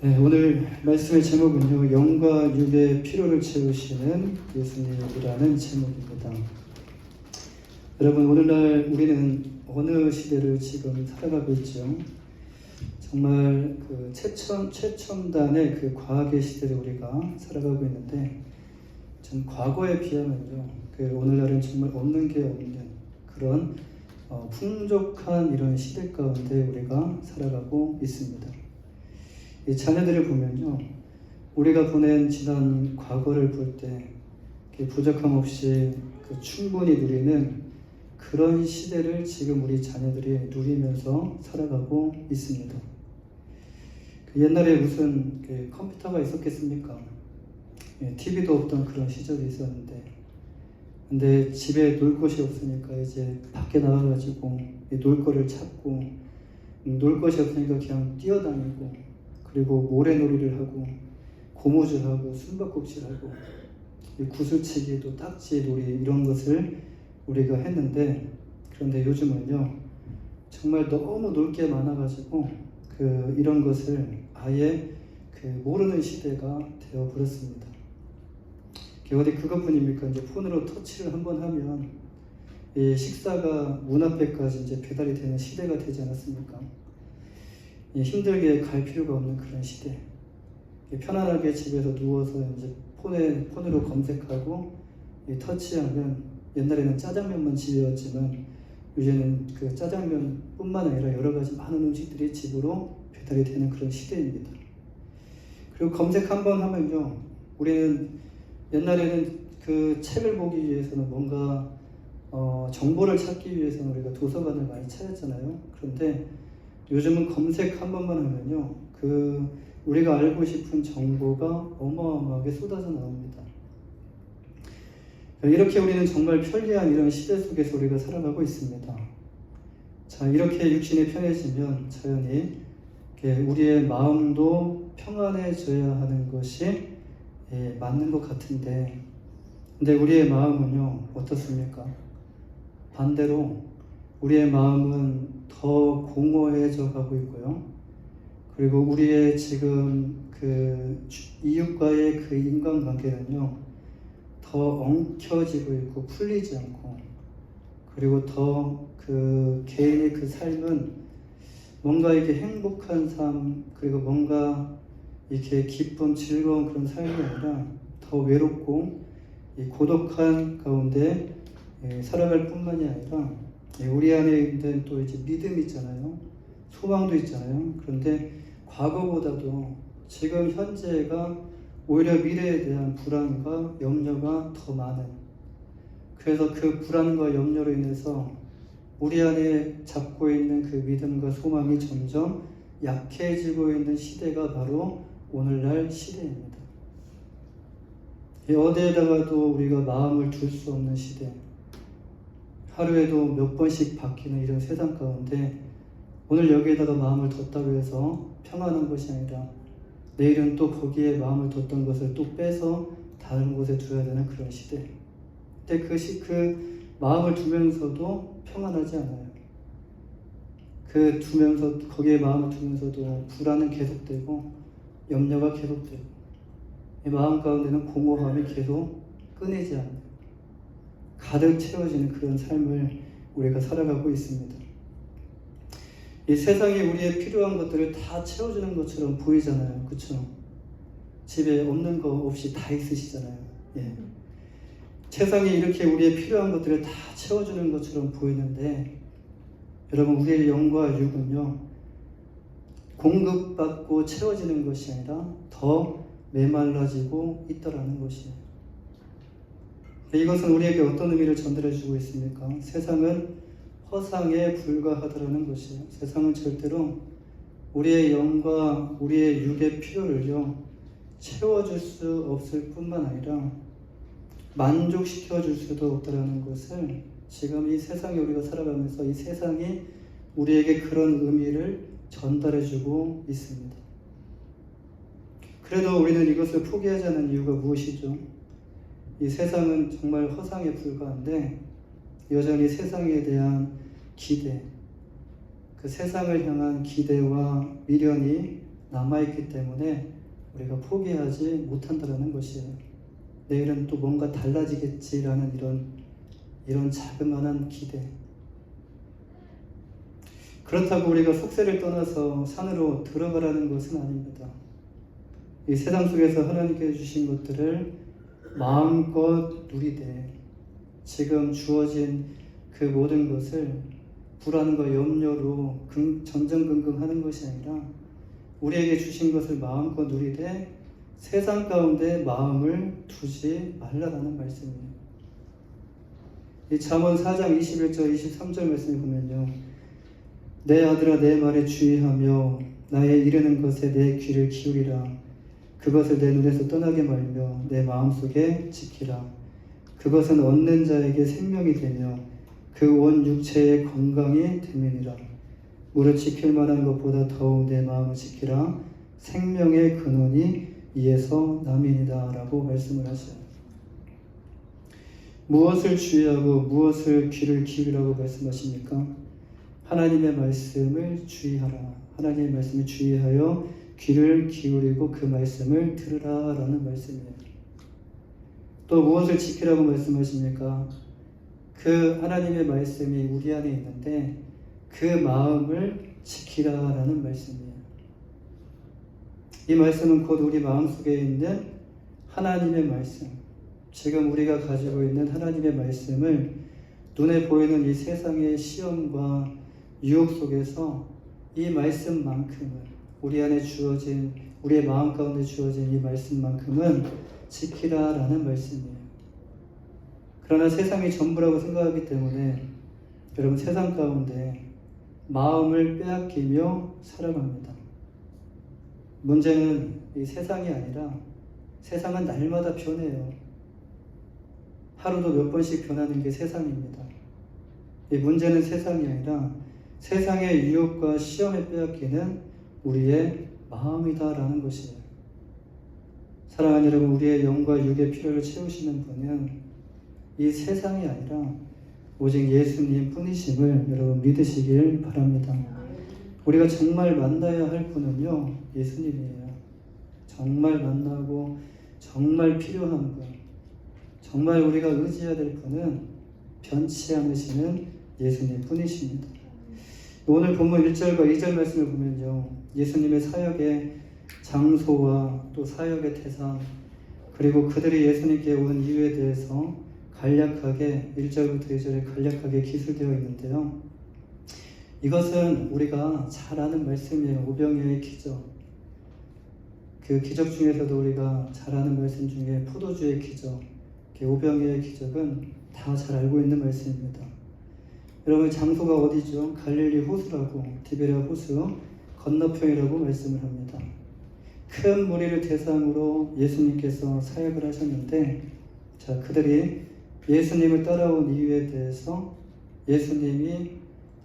네, 오늘 말씀의 제목은요, 영과 육의 필요를 채우시는 예수님이라는 제목입니다. 여러분, 오늘날 우리는 어느 시대를 지금 살아가고 있죠? 정말 그 최첨단의 그 과학의 시대를 우리가 살아가고 있는데, 전 과거에 비하면요, 오늘날은 정말 없는 게 없는 그런 풍족한 이런 시대 가운데 우리가 살아가고 있습니다. 이 자녀들을 보면요, 우리가 보낸 지난 과거를 볼 때 부족함 없이 충분히 누리는 그런 시대를 지금 우리 자녀들이 누리면서 살아가고 있습니다. 옛날에 무슨 컴퓨터가 있었겠습니까? TV도 없던 그런 시절이 있었는데, 근데 집에 놀 곳이 없으니까 이제 밖에 나가가지고 놀 거를 찾고, 놀 것이 없으니까 그냥 뛰어다니고, 그리고 모래놀이를 하고, 고무줄하고, 숨바꼭질하고, 구슬치기도 딱지놀이 이런 것을 우리가 했는데, 그런데 요즘은요, 정말 너무 놀 게 많아가지고 이런 것을 아예 모르는 시대가 되어버렸습니다. 어디 그것뿐입니까? 이제 폰으로 터치를 한번 하면 이 식사가 문 앞에까지 이제 배달이 되는 시대가 되지 않았습니까? 힘들게 갈 필요가 없는 그런 시대. 편안하게 집에서 누워서 이제 폰으로 검색하고 터치하면, 옛날에는 짜장면만 집이었지만 요새는 그 짜장면뿐만 아니라 여러 가지 많은 음식들이 집으로 배달이 되는 그런 시대입니다. 그리고 검색 한번 하면요, 우리는 옛날에는 그 책을 보기 위해서는 뭔가 정보를 찾기 위해서는 우리가 도서관을 많이 찾았잖아요. 그런데 요즘은 검색 한 번만 하면요, 우리가 알고 싶은 정보가 어마어마하게 쏟아져 나옵니다. 이렇게 우리는 정말 편리한 이런 시대 속에서 우리가 살아가고 있습니다. 자, 이렇게 육신이 편해지면 자연히 우리의 마음도 평안해져야 하는 것이 맞는 것 같은데, 근데 우리의 마음은요, 어떻습니까? 반대로 우리의 마음은 더 공허해져 가고 있고요. 그리고 우리의 지금 이웃과의 인간관계는요, 더 엉켜지고 있고 풀리지 않고, 그리고 더 개인의 삶은 뭔가 이렇게 행복한 삶, 그리고 뭔가 이렇게 기쁨, 즐거운 그런 삶이 아니라 더 외롭고 고독한 가운데 살아갈 뿐만이 아니라, 우리 안에 있는 또 이제 믿음이 있잖아요. 소망도 있잖아요. 그런데 과거보다도 지금 현재가 오히려 미래에 대한 불안과 염려가 더 많은, 그래서 그 불안과 염려로 인해서 우리 안에 잡고 있는 그 믿음과 소망이 점점 약해지고 있는 시대가 바로 오늘날 시대입니다. 어디에다가도 우리가 마음을 둘 수 없는 시대, 하루에도 몇 번씩 바뀌는 이런 세상 가운데 오늘 여기에다가 마음을 뒀다고 해서 평안한 것이 아니라 내일은 또 거기에 마음을 뒀던 것을 또 빼서 다른 곳에 두어야 되는 그런 시대. 근데 그 마음을 두면서도 평안하지 않아요. 거기에 마음을 두면서도 불안은 계속되고 염려가 계속되고, 이 마음 가운데는 공허함이 계속 끊이지 않아요. 가득 채워지는 그런 삶을 우리가 살아가고 있습니다. 이 세상에 우리의 필요한 것들을 다 채워주는 것처럼 보이잖아요. 그렇죠? 집에 없는 거 없이 다 있으시잖아요. 세상에 이렇게 우리의 필요한 것들을 다 채워주는 것처럼 보이는데, 여러분, 우리의 영과 육은요, 공급받고 채워지는 것이 아니라 더 메말라지고 있더라는 것이에요. 이것은 우리에게 어떤 의미를 전달해 주고 있습니까? 세상은 허상에 불과하다라는 것이에요. 세상은 절대로 우리의 영과 우리의 육의 필요를요, 채워줄 수 없을 뿐만 아니라 만족시켜 줄 수도 없다라는 것을 지금 이 세상에 우리가 살아가면서 이 세상이 우리에게 그런 의미를 전달해 주고 있습니다. 그래도 우리는 이것을 포기하지 않는 이유가 무엇이죠? 이 세상은 정말 허상에 불과한데 여전히 세상에 대한 기대, 그 세상을 향한 기대와 미련이 남아있기 때문에 우리가 포기하지 못한다는 것이에요. 내일은 또 뭔가 달라지겠지라는 이런 자그마한 기대. 그렇다고 우리가 속세를 떠나서 산으로 들어가라는 것은 아닙니다. 이 세상 속에서 하나님께 주신 것들을 마음껏 누리되 지금 주어진 그 모든 것을 불안과 염려로 전전긍긍하는 것이 아니라 우리에게 주신 것을 마음껏 누리되 세상 가운데 마음을 두지 말라라는 말씀이에요. 이 잠언 4장 21절 23절 말씀을 보면요, 내 아들아 내 말에 주의하며 나의 이르는 것에 내 귀를 기울이라. 그것을 내 눈에서 떠나게 말며 내 마음속에 지키라. 그것은 얻는 자에게 생명이 되며 그 온 육체의 건강이 됨이니라. 무릇 지킬 만한 것보다 더욱 내 마음을 지키라. 생명의 근원이 이에서 남이니라 라고 말씀을 하셔요. 무엇을 주의하고 무엇을 귀를 기울이라고 말씀하십니까? 하나님의 말씀을 주의하라. 하나님의 말씀을 주의하여 귀를 기울이고 그 말씀을 들으라 라는 말씀이에요. 또 무엇을 지키라고 말씀하십니까? 그 하나님의 말씀이 우리 안에 있는데 그 마음을 지키라 라는 말씀이에요. 이 말씀은 곧 우리 마음속에 있는 하나님의 말씀, 지금 우리가 가지고 있는 하나님의 말씀을 눈에 보이는 이 세상의 시험과 유혹 속에서 이 말씀만큼은 우리 안에 주어진, 우리의 마음 가운데 주어진 이 말씀만큼은 지키라 라는 말씀이에요. 그러나 세상이 전부라고 생각하기 때문에 여러분 세상 가운데 마음을 빼앗기며 살아갑니다. 문제는 이 세상이 아니라 세상은 날마다 변해요. 하루도 몇 번씩 변하는 게 세상입니다. 이 문제는 세상이 아니라 세상의 유혹과 시험에 빼앗기는 우리의 마음이다라는 것이에요. 사랑하는 여러분, 우리의 영과 육의 필요를 채우시는 분은 이 세상이 아니라 오직 예수님 뿐이심을 여러분 믿으시길 바랍니다. 우리가 정말 만나야 할 분은요, 예수님이에요. 정말 만나고 정말 필요한 분, 정말 우리가 의지해야 될 분은 변치 않으시는 예수님 뿐이십니다. 오늘 본문 1절과 2절 말씀을 보면요, 예수님의 사역의 장소와 또 사역의 대상, 그리고 그들이 예수님께 온 이유에 대해서 간략하게 1절부터 2절에 간략하게 기술되어 있는데요, 이것은 우리가 잘 아는 말씀이에요. 오병이어의 기적. 그 기적 중에서도 우리가 잘 아는 말씀 중에 포도주의 기적, 오병이어의 기적은 다 잘 알고 있는 말씀입니다. 여러분, 장소가 어디죠? 갈릴리 호수라고, 디베랴 호수 건너편이라고 말씀을 합니다. 큰 무리를 대상으로 예수님께서 사역을 하셨는데, 자, 그들이 예수님을 따라온 이유에 대해서 예수님이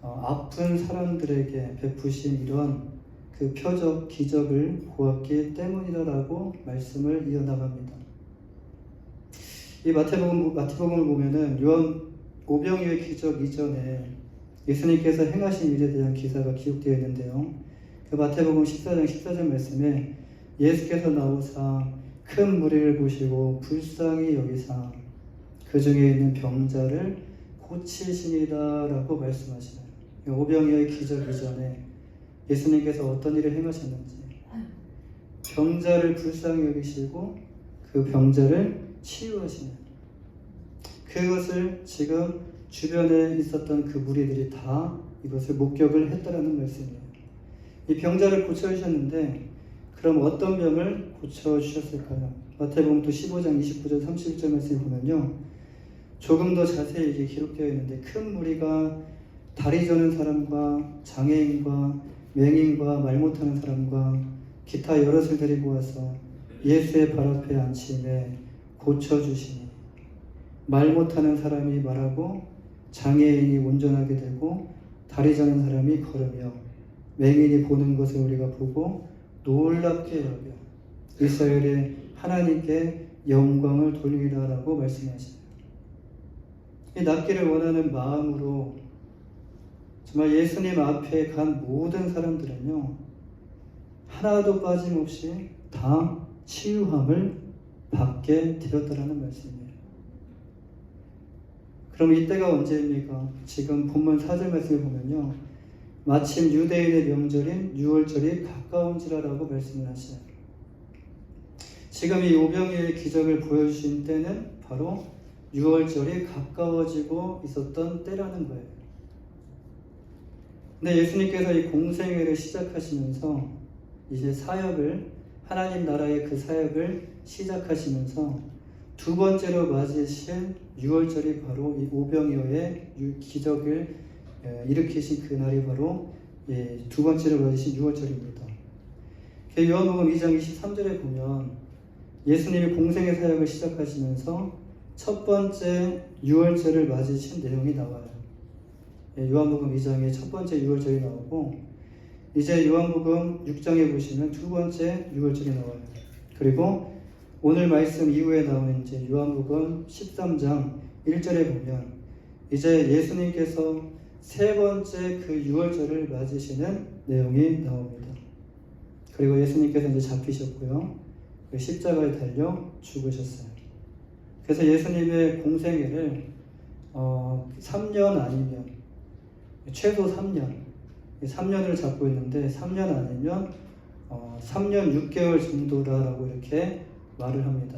아픈 사람들에게 베푸신 이런 그 표적, 기적을 보았기 때문이라고 말씀을 이어나갑니다. 이 마태복음을 보면은 요한 오병이어의 기적 이전에 예수님께서 행하신 일에 대한 기사가 기록되어 있는데요, 그 마태복음 14장 14절 말씀에 예수께서 나오사 큰 무리를 보시고 불쌍히 여기사 그 중에 있는 병자를 고치시니라 라고 말씀하시네요. 오병이어의 기적 이전에 예수님께서 어떤 일을 행하셨는지, 병자를 불쌍히 여기시고 그 병자를 치유하시는, 그것을 지금 주변에 있었던 그 무리들이 다 이것을 목격을 했다라는 말씀이에요. 이 병자를 고쳐주셨는데 그럼 어떤 병을 고쳐주셨을까요? 마태복음 또 15장 29절 31절 말씀을 보면요, 조금 더 자세히 이게 기록되어 있는데, 큰 무리가 다리 저는 사람과 장애인과 맹인과 말 못하는 사람과 기타 여럿을 데리고 와서 예수의 발 앞에 앉히매 고쳐주시니 말 못하는 사람이 말하고 장애인이 온전하게 되고 다리 저는 사람이 걸으며 맹인이 보는 것을 우리가 보고 놀랍게 여겨 이스라엘의 하나님께 영광을 돌리라 라고 말씀하시네요. 이 낫기를 원하는 마음으로 정말 예수님 앞에 간 모든 사람들은요, 하나도 빠짐없이 다 치유함을 받게 되었다라는 말씀이에요. 그럼 이때가 언제입니까? 지금 본문 4절 말씀을 보면요, 마침 유대인의 명절인 유월절이 가까운지라라고 말씀을 하셔요. 지금 이 오병이어의 기적을 보여주신 때는 바로 유월절이 가까워지고 있었던 때라는 거예요. 근데 예수님께서 이 공생애를 시작하시면서 이제 사역을, 하나님 나라의 그 사역을 시작하시면서 두 번째로 맞으신 유월절이 바로 이 오병이어의 기적을 일으키신 그날이 바로 두 번째로 맞으신 유월절입니다. 요한복음 2장 23절에 보면 예수님이 공생의 사역을 시작하시면서 첫 번째 유월절을 맞으신 내용이 나와요. 요한복음 2장에 첫 번째 유월절이 나오고, 이제 요한복음 6장에 보시면 두 번째 유월절이 나와요. 그리고 오늘 말씀 이후에 나오는 이제 요한복음 13장 1절에 보면 이제 예수님께서 세 번째 그 유월절을 맞으시는 내용이 나옵니다. 그리고 예수님께서 이제 잡히셨고요, 십자가에 달려 죽으셨어요. 그래서 예수님의 공생애를 3년 아니면 최소 3년을 잡고 있는데, 3년 아니면 3년 6개월 정도라고 이렇게 말을 합니다.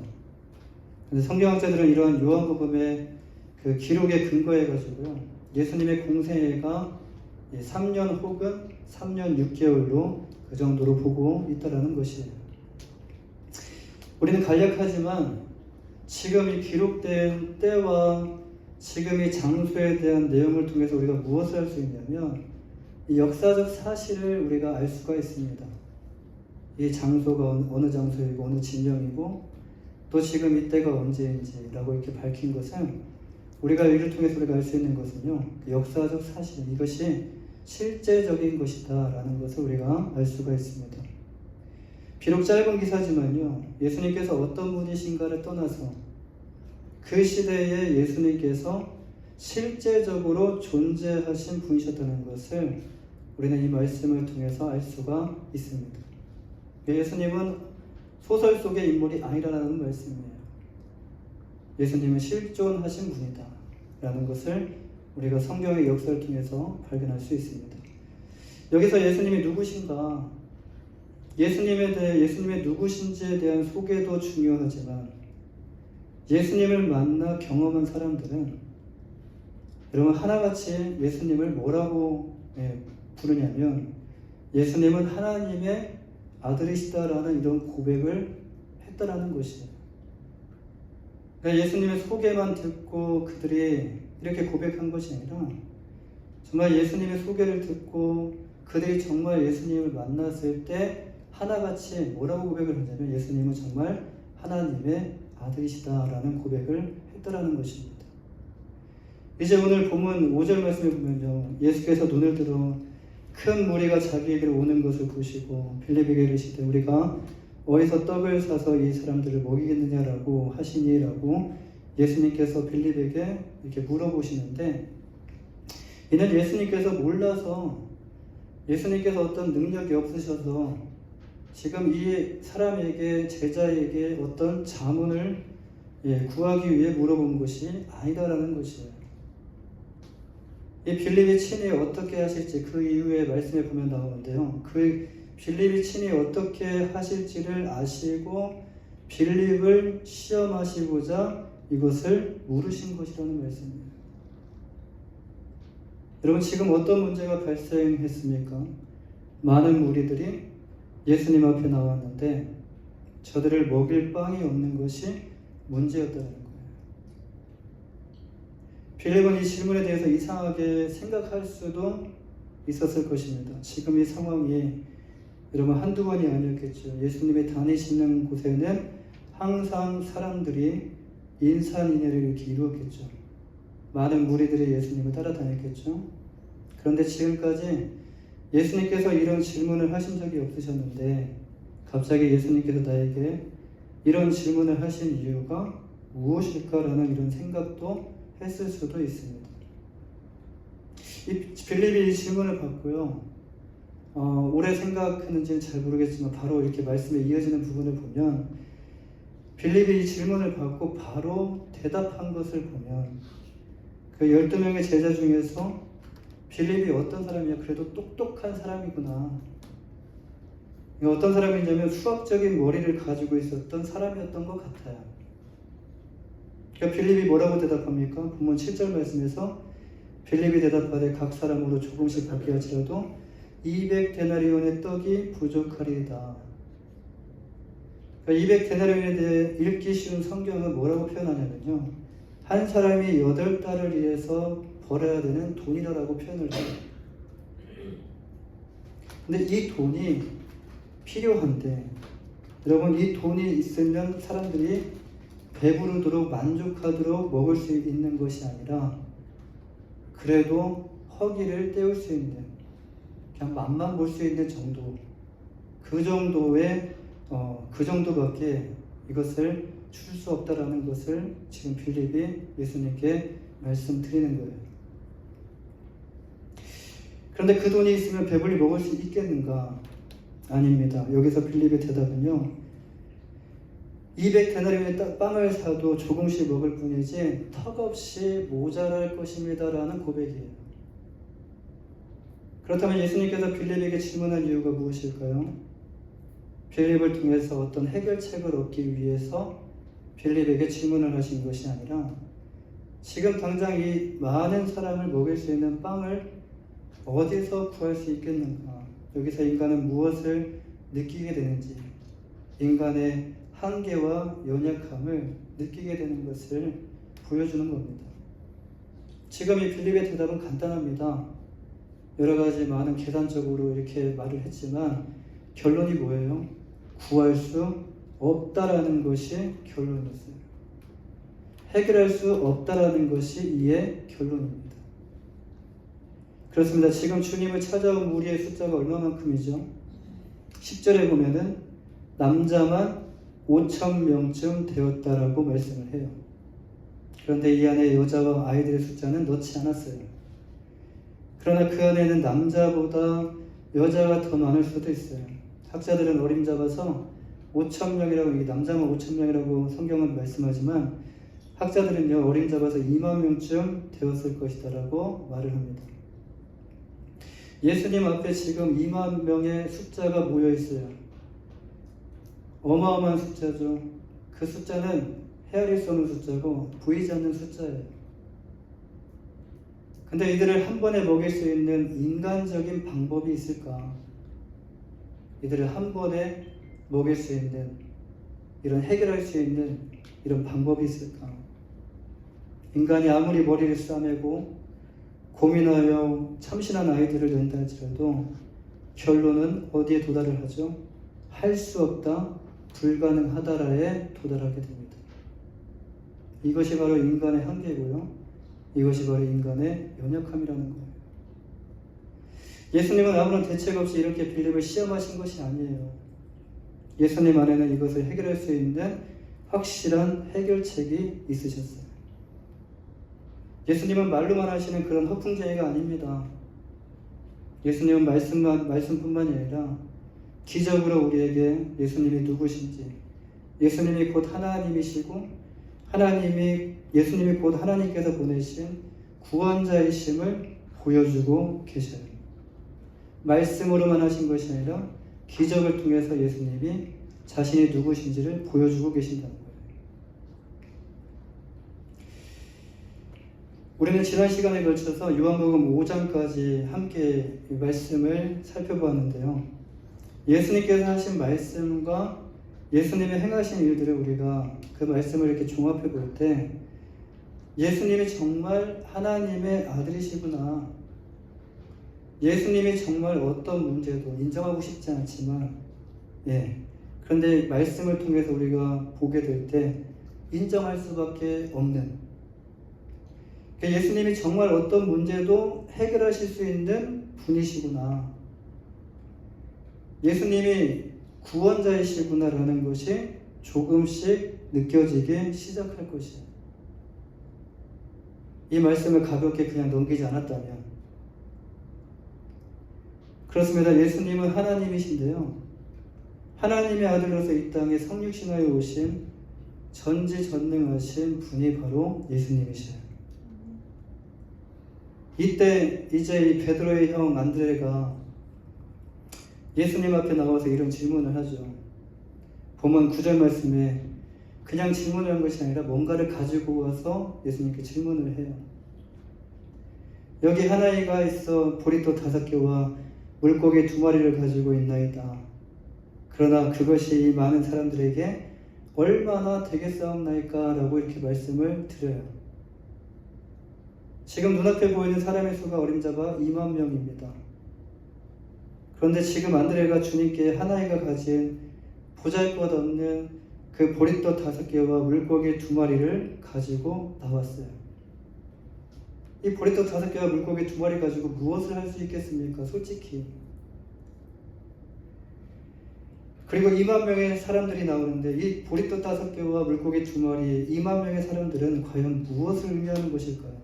근데 성경학자들은 이런 요한복음의 그 기록에 근거해 가지고요, 예수님의 공생애가 3년 혹은 3년 6개월로 그 정도로 보고 있다라는 것이에요. 우리는 간략하지만 지금 이 기록된 때와 지금 이 장소에 대한 내용을 통해서 우리가 무엇을 할 수 있냐면, 이 역사적 사실을 우리가 알 수가 있습니다. 이 장소가 어느 장소이고 어느 지명이고 또 지금 이때가 언제인지라고 이렇게 밝힌 것은, 우리가 이를 통해서 우리가 알 수 있는 것은요, 역사적 사실, 이것이 실제적인 것이다 라는 것을 우리가 알 수가 있습니다. 비록 짧은 기사지만요, 예수님께서 어떤 분이신가를 떠나서 그 시대에 예수님께서 실제적으로 존재하신 분이셨다는 것을 우리는 이 말씀을 통해서 알 수가 있습니다. 예수님은 소설 속의 인물이 아니라는 말씀이에요. 예수님은 실존하신 분이다 라는 것을 우리가 성경의 역사를 통해서 발견할 수 있습니다. 여기서 예수님이 누구신가, 예수님의 누구신지에 대한 소개도 중요하지만, 예수님을 만나 경험한 사람들은 여러분 하나같이 예수님을 뭐라고 부르냐면, 예수님은 하나님의 아들이시다라는 이런 고백을 했다라는 것이에요. 그러니까 예수님의 소개만 듣고 그들이 이렇게 고백한 것이 아니라, 정말 예수님의 소개를 듣고 그들이 정말 예수님을 만났을 때 하나같이 뭐라고 고백을 하냐면, 예수님은 정말 하나님의 아들이시다라는 고백을 했다라는 것입니다. 이제 오늘 본문 5절 말씀을 보면요, 예수께서 눈을 들어 큰 무리가 자기에게로 오는 것을 보시고 빌립에게 이르시되, 우리가 어디서 떡을 사서 이 사람들을 먹이겠느냐라고 하시니라고 예수님께서 빌립에게 이렇게 물어보시는데, 이는 예수님께서 몰라서, 예수님께서 어떤 능력이 없으셔서 지금 이 사람에게, 제자에게 어떤 자문을 구하기 위해 물어본 것이 아니다라는 것이에요. 이 빌립이 친히 어떻게 하실지 그 이후에 말씀에 보면 나오는데요, 그 빌립이 친히 어떻게 하실지를 아시고 빌립을 시험하시고자 이것을 물으신 것이라는 말씀입니다. 여러분, 지금 어떤 문제가 발생했습니까? 많은 무리들이 예수님 앞에 나왔는데 저들을 먹일 빵이 없는 것이 문제였다는 거예요. 빌립은 이 질문에 대해서 이상하게 생각할 수도 있었을 것입니다. 지금 이 상황이 여러분 한두 번이 아니었겠죠. 예수님이 다니시는 곳에는 항상 사람들이 인산인해를 이렇게 이루었겠죠. 많은 무리들이 예수님을 따라다녔겠죠. 그런데 지금까지 예수님께서 이런 질문을 하신 적이 없으셨는데, 갑자기 예수님께서 나에게 이런 질문을 하신 이유가 무엇일까라는 이런 생각도 했을 수도 있습니다. 이 빌립이 이 질문을 받고요, 오래 생각했는지는 잘 모르겠지만 바로 이렇게 말씀에 이어지는 부분을 보면 빌립이 이 질문을 받고 바로 대답한 것을 보면 그 12명의 제자 중에서 빌립이 어떤 사람이냐, 그래도 똑똑한 사람이구나. 어떤 사람이냐면 수학적인 머리를 가지고 있었던 사람이었던 것 같아요. 그러니까 빌립이 뭐라고 대답합니까? 본문 7절 말씀에서 빌립이 대답하되 각 사람으로 조금씩 받게 할지라도 200데나리온의 떡이 부족하리이다. 그러니까 200데나리온에 대해 읽기 쉬운 성경은 뭐라고 표현하냐면요, 한 사람이 8달을 위해서 벌어야 되는 돈이라고 표현을 해요. 근데 이 돈이 필요한데, 여러분, 이 돈이 있으면 사람들이 배부르도록 만족하도록 먹을 수 있는 것이 아니라 그래도 허기를 때울 수 있는, 그냥 맛만 볼 수 있는 정도, 그 정도밖에 이것을 줄 수 없다라는 것을 지금 빌립이 예수님께 말씀드리는 거예요. 그런데 그 돈이 있으면 배불리 먹을 수 있겠는가? 아닙니다. 여기서 빌립의 대답은요, 200데나리온의 빵을 사도 조금씩 먹을 뿐이지 턱없이 모자랄 것입니다 라는 고백이에요. 그렇다면 예수님께서 빌립에게 질문한 이유가 무엇일까요? 빌립을 통해서 어떤 해결책을 얻기 위해서 빌립에게 질문을 하신 것이 아니라 지금 당장 이 많은 사람을 먹일 수 있는 빵을 어디서 구할 수 있겠는가? 여기서 인간은 무엇을 느끼게 되는지, 인간의 한계와 연약함을 느끼게 되는 것을 보여주는 겁니다. 지금 이 빌립의 대답은 간단합니다. 여러 가지 많은 계산적으로 이렇게 말을 했지만 결론이 뭐예요? 구할 수 없다라는 것이 결론이었어요. 해결할 수 없다라는 것이 이의 결론입니다. 그렇습니다. 지금 주님을 찾아온 무리의 숫자가 얼마만큼이죠? 10절에 보면은 남자만 5,000명쯤 되었다라고 말씀을 해요. 그런데 이 안에 여자와 아이들의 숫자는 넣지 않았어요. 그러나 그 안에는 남자보다 여자가 더 많을 수도 있어요. 학자들은 어림잡아서 5,000명이라고, 남자만 5,000명이라고 성경은 말씀하지만 학자들은요, 어림잡아서 2만 명쯤 되었을 것이다라고 말을 합니다. 예수님 앞에 지금 2만 명의 숫자가 모여 있어요. 어마어마한 숫자죠. 그 숫자는 헤아릴 수 없는 숫자고 보이지 않는 숫자예요. 근데 이들을 한 번에 먹일 수 있는 인간적인 방법이 있을까? 이들을 한 번에 먹일 수 있는, 이런 해결할 수 있는 이런 방법이 있을까? 인간이 아무리 머리를 싸매고 고민하여 참신한 아이디어를 낸다 할지라도 결론은 어디에 도달을 하죠? 할 수 없다, 불가능하다라에 도달하게 됩니다. 이것이 바로 인간의 한계고요, 이것이 바로 인간의 연약함이라는 거예요. 예수님은 아무런 대책 없이 이렇게 빌립을 시험하신 것이 아니에요. 예수님 안에는 이것을 해결할 수 있는 확실한 해결책이 있으셨어요. 예수님은 말로만 하시는 그런 허풍쟁이가 아닙니다. 예수님은 말씀뿐만이 아니라 기적으로 우리에게 예수님이 누구신지, 예수님이 곧 하나님이시고 예수님이 곧 하나님께서 보내신 구원자이심을 보여주고 계셔요. 말씀으로만 하신 것이 아니라 기적을 통해서 예수님이 자신이 누구신지를 보여주고 계신다는 거예요. 우리는 지난 시간에 걸쳐서 요한복음 5장까지 함께 말씀을 살펴보았는데요. 예수님께서 하신 말씀과 예수님의 행하신 일들을 우리가 그 말씀을 이렇게 종합해 볼 때 예수님이 정말 하나님의 아들이시구나, 예수님이 정말 어떤 문제도 인정하고 싶지 않지만 그런데 말씀을 통해서 우리가 보게 될 때 인정할 수밖에 없는, 예수님이 정말 어떤 문제도 해결하실 수 있는 분이시구나, 예수님이 구원자이시구나라는 것이 조금씩 느껴지기 시작할 것이에요. 이 말씀을 가볍게 그냥 넘기지 않았다면, 그렇습니다. 예수님은 하나님이신데요. 하나님의 아들로서 이 땅에 성육신하여 오신 전지전능하신 분이 바로 예수님이셔요. 이때 이제 이 베드로의 형 안드레가 예수님 앞에 나와서 이런 질문을 하죠. 보면 9절 말씀에 그냥 질문을 한 것이 아니라 뭔가를 가지고 와서 예수님께 질문을 해요. 여기 하나이가 있어 보리떡 5개와 물고기 2마리를 가지고 있나이다. 그러나 그것이 이 많은 사람들에게 얼마나 되겠사옵나이까? 라고 이렇게 말씀을 드려요. 지금 눈앞에 보이는 사람의 수가 어림잡아 2만 명입니다. 그런데 지금 안드레가 주님께 하나이가 가진 보잘것없는 그 보리떡 5개와 물고기 2마리를 가지고 나왔어요. 이 보리떡 5개와 물고기 2마리 가지고 무엇을 할 수 있겠습니까? 솔직히. 그리고 2만 명의 사람들이 나오는데 이 보리떡 5개와 물고기 2마리 2만 명의 사람들은 과연 무엇을 의미하는 것일까요?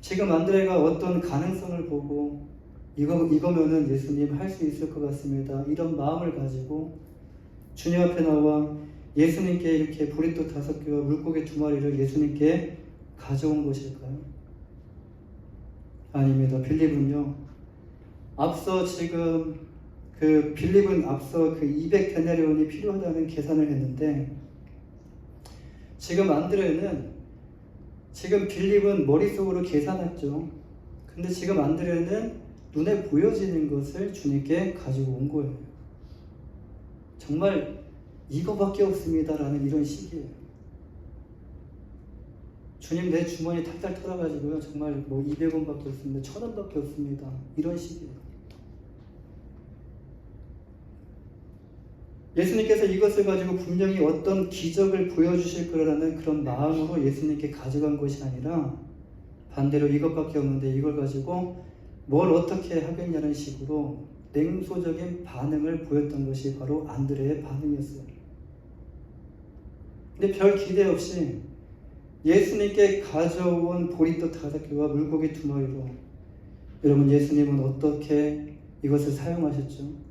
지금 안드레가 어떤 가능성을 보고 이거면은 예수님 할 수 있을 것 같습니다. 이런 마음을 가지고 주님 앞에 나와 예수님께 이렇게 보리떡 5개와 물고기 2마리를 예수님께 가져온 것일까요? 아닙니다. 빌립은요. 앞서 지금 빌립은 앞서 200데나리온이 필요하다는 계산을 했는데 지금 안드레는 지금 빌립은 머릿속으로 계산했죠. 근데 지금 안드레는 눈에 보여지는 것을 주님께 가지고 온 거예요. 정말 이거밖에 없습니다라는 이런 식이에요. 주님 내 주머니 탈탈 털어가지고요. 정말 200원밖에 없습니다. 1000원밖에 없습니다. 이런 식이에요. 예수님께서 이것을 가지고 분명히 어떤 기적을 보여주실 거라는 그런 마음으로 예수님께 가져간 것이 아니라 반대로 이것밖에 없는데 이걸 가지고 뭘 어떻게 하겠냐는 식으로 냉소적인 반응을 보였던 것이 바로 안드레의 반응이었어요. 근데 별 기대 없이 예수님께 가져온 보리떡 5개와 물고기 2마리로 여러분 예수님은 어떻게 이것을 사용하셨죠?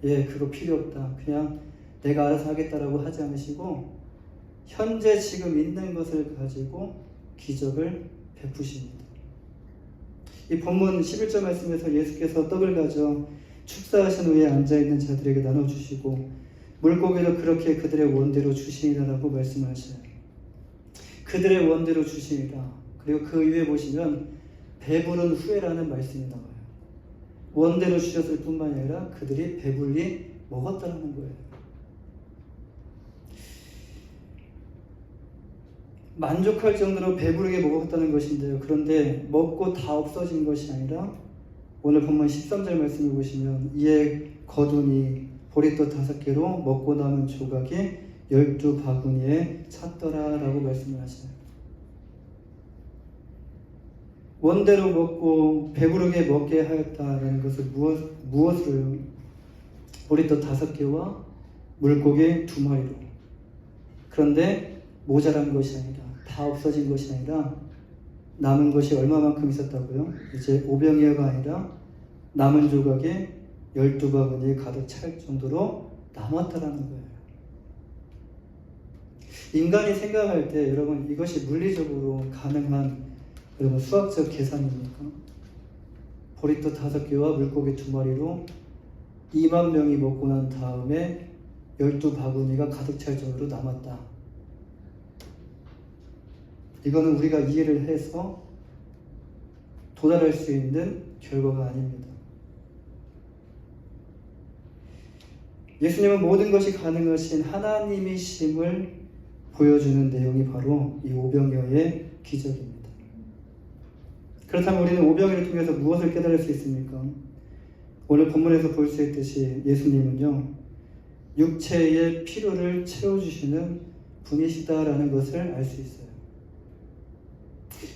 그거 필요 없다. 그냥 내가 알아서 하겠다라고 하지 않으시고 현재 지금 있는 것을 가지고 기적을 베푸십니다. 이 본문 11절 말씀에서 예수께서 떡을 가져 축사하신 후에 앉아있는 자들에게 나눠주시고 물고기도 그렇게 그들의 원대로 주시니라라고 말씀하셔요. 그들의 원대로 주시니라. 그리고 그 위에 보시면 배부른 후에라는 말씀이 나와요. 원대로 주셨을 뿐만 아니라 그들이 배불리 먹었다는 거예요. 만족할 정도로 배부르게 먹었다는 것인데요. 그런데 먹고 다 없어진 것이 아니라 오늘 본문 13절 말씀을 보시면 이에 거두니 보리떡 5개로 먹고 남은 조각이 12바구니에 찼더라 라고 말씀을 하시네요. 원대로 먹고 배부르게 먹게 하였다라는 것을 무엇으로요? 보리떡 5개와 물고기 2마리로. 그런데 모자란 것이 아니라 다 없어진 것이 아니라 남은 것이 얼마만큼 있었다고요? 이제 5병이어가 아니라 남은 조각에 12바구니 가득 찰 정도로 남았다라는 거예요. 인간이 생각할 때 여러분 이것이 물리적으로 가능한 여러분 수학적 계산입니까? 보리떡 5개와 물고기 2마리로 2만 명이 먹고 난 다음에 12바구니가 가득 찰 정도로 남았다. 이거는 우리가 이해를 해서 도달할 수 있는 결과가 아닙니다. 예수님은 모든 것이 가능하신 하나님이심을 보여주는 내용이 바로 이 오병이어의 기적입니다. 그렇다면 우리는 오병이어를 통해서 무엇을 깨달을 수 있습니까? 오늘 본문에서 볼 수 있듯이 예수님은요, 육체의 필요를 채워주시는 분이시다라는 것을 알 수 있어요.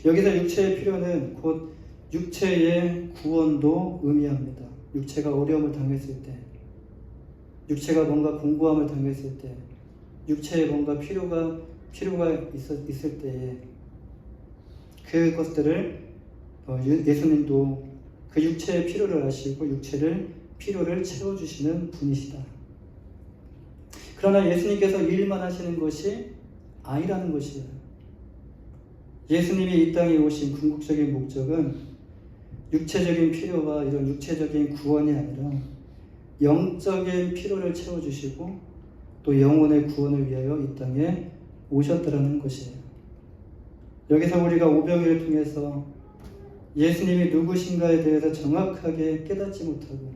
여기서 육체의 필요는 곧 육체의 구원도 의미합니다. 육체가 어려움을 당했을 때, 육체가 뭔가 공고함을 당했을 때, 육체에 뭔가 필요가 있을 때에 그것들을 예수님도 그 육체의 필요를 아시고 필요를 채워주시는 분이시다. 그러나 예수님께서 일만 하시는 것이 아니라는 것이에요. 예수님이 이 땅에 오신 궁극적인 목적은 육체적인 필요와 이런 육체적인 구원이 아니라 영적인 필요를 채워주시고 또 영혼의 구원을 위하여 이 땅에 오셨다라는 것이에요. 여기서 우리가 오병이를 통해서 예수님이 누구신가에 대해서 정확하게 깨닫지 못하고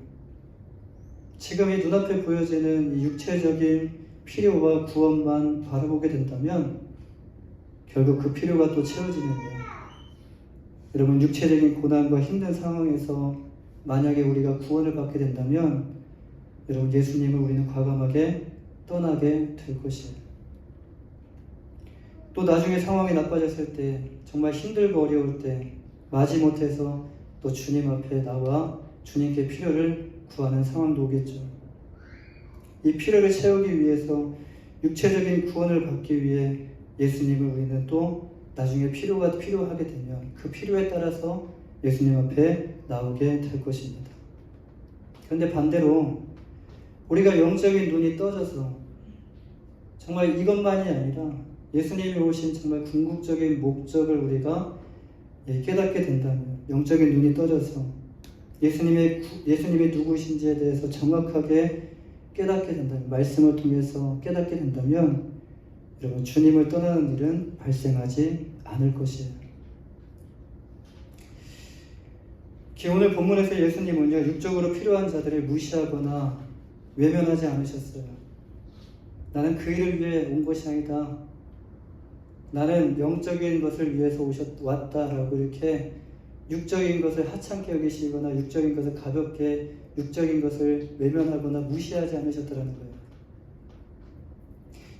지금 이 눈앞에 보여지는 이 육체적인 필요와 구원만 바라보게 된다면 결국 그 필요가 또 채워지면요. 여러분, 육체적인 고난과 힘든 상황에서 만약에 우리가 구원을 받게 된다면 여러분, 예수님을 우리는 과감하게 떠나게 될 것이에요. 또 나중에 상황이 나빠졌을 때, 정말 힘들고 어려울 때 마지못해서 또 주님 앞에 나와 주님께 필요를 구하는 상황도 오겠죠. 이 필요를 채우기 위해서 육체적인 구원을 받기 위해 예수님을 우리는 또 나중에 필요하게 되면 그 필요에 따라서 예수님 앞에 나오게 될 것입니다. 그런데 반대로 우리가 영적인 눈이 떠져서 정말 이것만이 아니라 예수님이 오신 정말 궁극적인 목적을 우리가 깨닫게 된다면, 영적인 눈이 떠져서 예수님이 누구신지에 대해서 정확하게 깨닫게 된다면, 말씀을 통해서 깨닫게 된다면 여러분, 주님을 떠나는 일은 발생하지 않을 것이에요. 오늘 본문에서 예수님은요, 육적으로 필요한 자들을 무시하거나 외면하지 않으셨어요. 나는 그 일을 위해 온 것이 아니다. 나는 영적인 것을 위해서 왔다라고 이렇게 육적인 것을 하찮게 여기시거나 육적인 것을 가볍게, 육적인 것을 외면하거나 무시하지 않으셨다는 거예요.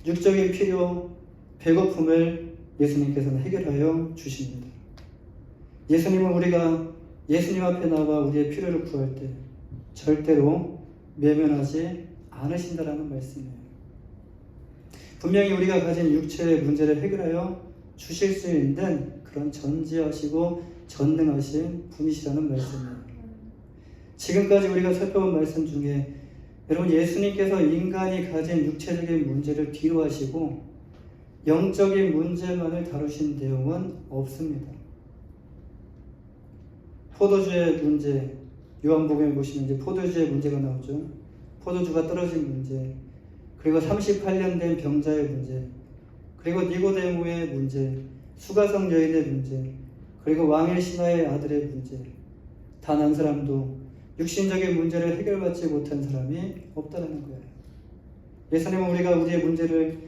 육적인 필요, 배고픔을 예수님께서는 해결하여 주십니다. 예수님은 우리가 예수님 앞에 나와 우리의 필요를 구할 때 절대로 외면하지 않으신다라는 말씀이에요. 분명히 우리가 가진 육체의 문제를 해결하여 주실 수 있는 그런 전지하시고 전능하신 분이시라는 말씀이에요. 지금까지 우리가 살펴본 말씀 중에 여러분, 예수님께서 인간이 가진 육체적인 문제를 뒤로 하시고 영적인 문제만을 다루신 내용은 없습니다. 포도주의 문제, 요한복음에 보시면 이제 포도주의 문제가 나오죠. 포도주가 떨어진 문제, 그리고 38년 된 병자의 문제, 그리고 니고데모의 문제, 수가성 여인의 문제, 그리고 왕의 신하의 아들의 문제. 단 한 사람도 육신적인 문제를 해결받지 못한 사람이 없다는 거예요. 예수님은 우리가 우리의 문제를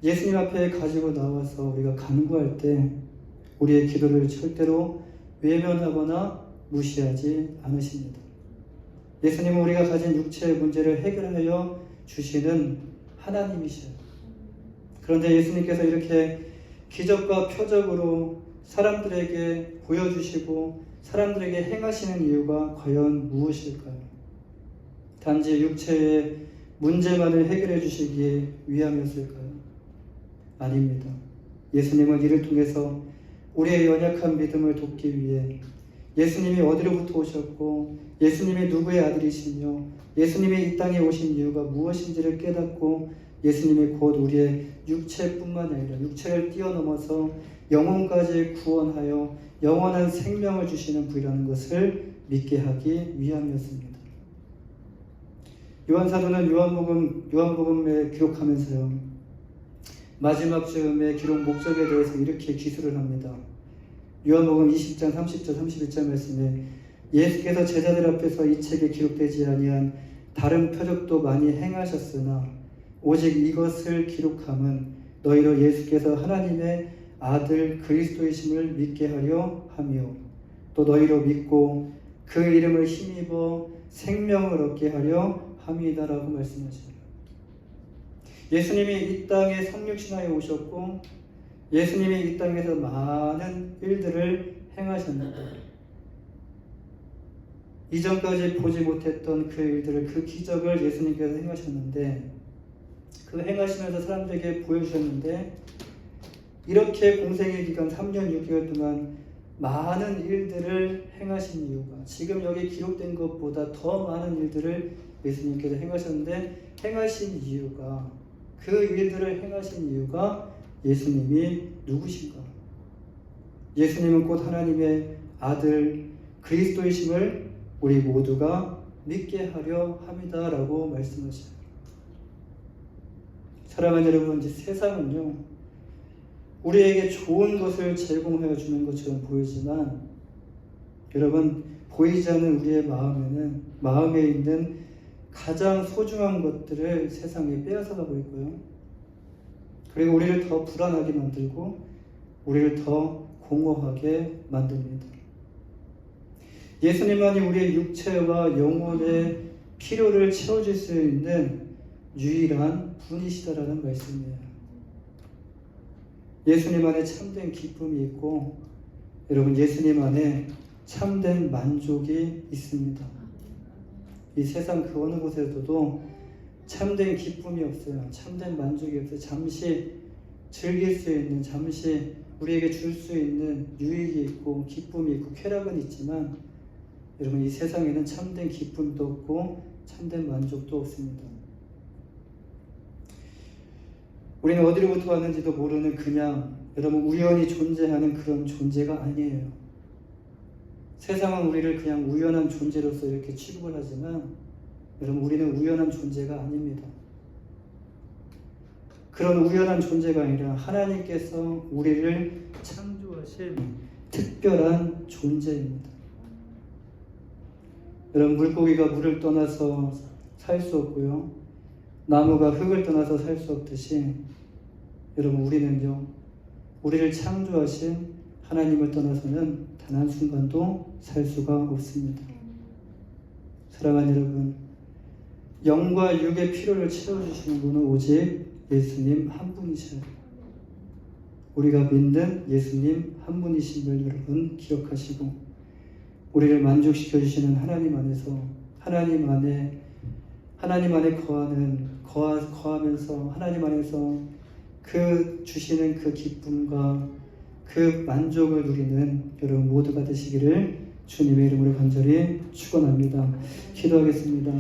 예수님 앞에 가지고 나와서 우리가 간구할 때 우리의 기도를 절대로 외면하거나 무시하지 않으십니다. 예수님은 우리가 가진 육체의 문제를 해결하여 주시는 하나님이셔요. 그런데 예수님께서 이렇게 기적과 표적으로 사람들에게 보여주시고 사람들에게 행하시는 이유가 과연 무엇일까요? 단지 육체의 문제만을 해결해 주시기 위함이었을까요? 아닙니다. 예수님은 이를 통해서 우리의 연약한 믿음을 돕기 위해 예수님이 어디로부터 오셨고 예수님이 누구의 아들이시며 예수님이 이 땅에 오신 이유가 무엇인지를 깨닫고 예수님이 곧 우리의 육체뿐만 아니라 육체를 뛰어넘어서 영혼까지 구원하여 영원한 생명을 주시는 분이라는 것을 믿게 하기 위함이었습니다. 요한사도는 요한복음에 기록하면서요, 마지막 즈음의 기록 목적에 대해서 이렇게 기술을 합니다. 요한복음 20장 30절 31절 말씀에 예수께서 제자들 앞에서 이 책에 기록되지 아니한 다른 표적도 많이 행하셨으나 오직 이것을 기록함은 너희로 예수께서 하나님의 아들 그리스도이심을 믿게 하려 하며 또 너희로 믿고 그 이름을 힘입어 생명을 얻게 하려 함이다라고 말씀하십니다. 예수님이 이 땅에 성육신하여 오셨고 예수님이 이 땅에서 많은 일들을 행하셨는데 이전까지 보지 못했던 그 일들을, 그 기적을 예수님께서 행하셨는데 그 행하시면서 사람들에게 보여주셨는데 이렇게 공생의 기간 3년 6개월 동안 많은 일들을 행하신 이유가, 지금 여기 기록된 것보다 더 많은 일들을 예수님께서 행하셨는데, 행하신 이유가, 그 일들을 행하신 이유가 예수님이 누구신가? 예수님은 곧 하나님의 아들 그리스도이심을 우리 모두가 믿게 하려 함이다라고 말씀하셔요. 사랑하는 여러분, 이제 세상은요, 우리에게 좋은 것을 제공하여 주는 것처럼 보이지만, 여러분, 보이지 않는 우리의 마음에는, 마음에 있는 가장 소중한 것들을 세상에 빼앗아가고 있고요. 그리고 우리를 더 불안하게 만들고 우리를 더 공허하게 만듭니다. 예수님만이 우리의 육체와 영혼의 필요를 채워줄 수 있는 유일한 분이시다라는 말씀이에요. 예수님 안에 참된 기쁨이 있고, 여러분, 예수님 안에 참된 만족이 있습니다. 이 세상 그 어느 곳에서도 참된 기쁨이 없어요. 참된 만족이 없어요. 잠시 즐길 수 있는, 잠시 우리에게 줄 수 있는 유익이 있고 기쁨이 있고 쾌락은 있지만, 여러분, 이 세상에는 참된 기쁨도 없고 참된 만족도 없습니다. 우리는 어디로부터 왔는지도 모르는 그냥, 여러분, 우연히 존재하는 그런 존재가 아니에요. 세상은 우리를 그냥 우연한 존재로서 이렇게 취급을 하지만, 여러분, 우리는 우연한 존재가 아닙니다. 그런 우연한 존재가 아니라 하나님께서 우리를 창조하신 특별한 존재입니다. 여러분, 물고기가 물을 떠나서 살 수 없고요, 나무가 흙을 떠나서 살 수 없듯이, 여러분, 우리는요, 우리를 창조하신 하나님을 떠나서는 단 한순간도 살 수가 없습니다. 사랑하는 여러분, 영과 육의 필요를 채워주시는 분은 오직 예수님 한 분이셔요. 우리가 믿는 예수님 한 분이심을 여러분 기억하시고, 우리를 만족시켜 주시는 하나님 안에서, 하나님 안에 거하면서 하나님 안에서 그 주시는 그 기쁨과 그 만족을 누리는 여러분 모두가 되시기를 주님의 이름으로 간절히 축원합니다. 기도하겠습니다.